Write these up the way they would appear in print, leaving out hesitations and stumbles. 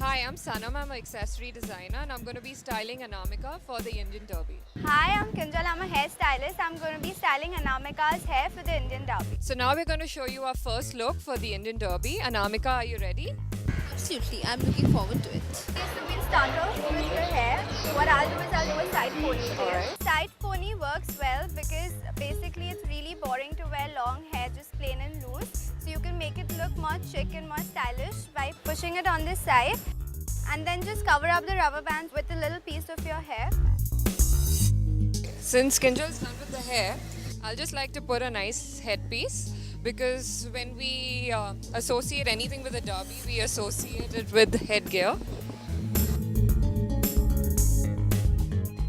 Hi, I'm Sanam. I'm an accessory designer and I'm going to be styling Anamika for the Indian Derby. Hi, I'm Kinjal. I'm a hairstylist. I'm going to be styling Anamika's hair for the Indian Derby. So now we're going to show you our first look for the Indian Derby. Anamika, are you ready? Absolutely, I'm looking forward to it. Okay, so we'll start off with your hair. What I'll do is I'll do a side ponytail. Alright. Side pony works well because basically it's really boring to wear long hair just plain and loose. So you can make it look more chic and more stylish by pushing it on this side. And then just cover up the rubber bands with a little piece of your hair. Since Kinjal's done with the hair, I'll just like to put a nice headpiece because when we associate anything with a derby, we associate it with headgear.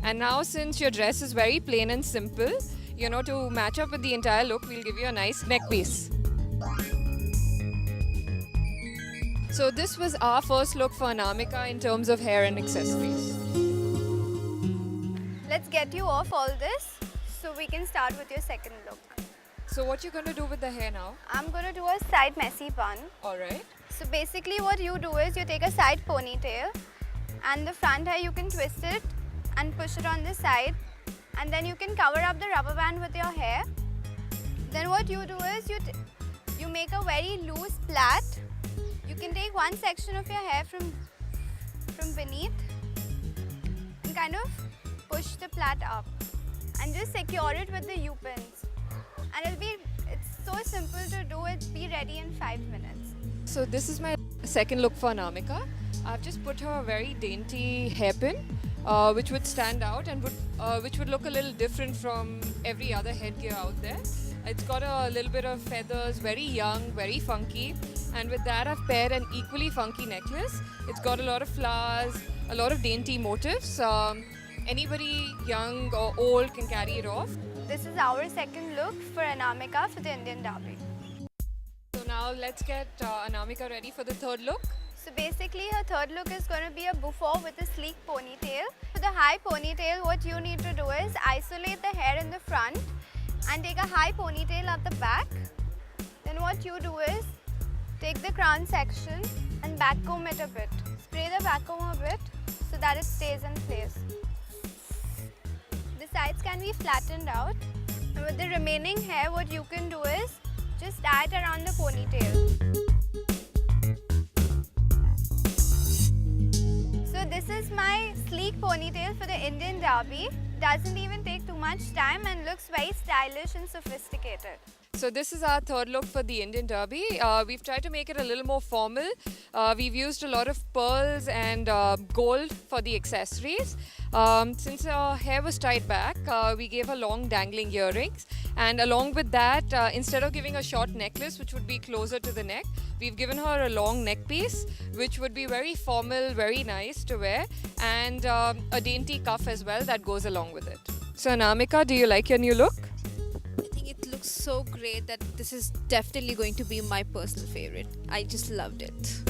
And now since your dress is very plain and simple, to match up with the entire look, we'll give you a nice neck piece. So this was our first look for Anamika in terms of hair and accessories. Let's get you off all this so we can start with your second look. So what you're going to do with the hair now? I'm going to do a side messy bun. Alright. So basically what you do is you take a side ponytail and the front hair you can twist it and push it on the side, and then you can cover up the rubber band with your hair. Then what you do is you make a very loose plait. You can take one section of your hair from beneath and kind of push the plait up and just secure it with the U-pins. And it's so simple to do it, be ready in 5 minutes. So this is my second look for Anamika. I've just put her a very dainty hairpin, which would stand out and which would look a little different from every other headgear out there. It's got a little bit of feathers, very young, very funky. And with that, I've paired an equally funky necklace. It's got a lot of flowers, a lot of dainty motifs. Anybody young or old can carry it off. This is our second look for Anamika for the Indian Derby. So now let's get Anamika ready for the third look. So basically her third look is going to be a bouffant with a sleek ponytail. For the high ponytail, what you need to do is isolate the hair in the front and take a high ponytail at the back. Then what you do is take the crown section and backcomb it a bit. Spray the backcomb a bit so that it stays in place. The sides can be flattened out. And with the remaining hair, what you can do is just tie it around the ponytail. So this is my sleek ponytail for the Indian Derby. Doesn't even take too much time and looks very stylish and sophisticated. So this is our third look for the Indian Derby. We've tried to make it a little more formal. We've used a lot of pearls and gold for the accessories. Since her hair was tied back, we gave her long dangling earrings. And along with that, instead of giving a short necklace, which would be closer to the neck, we've given her a long neck piece, which would be very formal, very nice to wear, and a dainty cuff as well that goes along with it. So Anamika, do you like your new look? I think it looks so great that this is definitely going to be my personal favorite. I just loved it.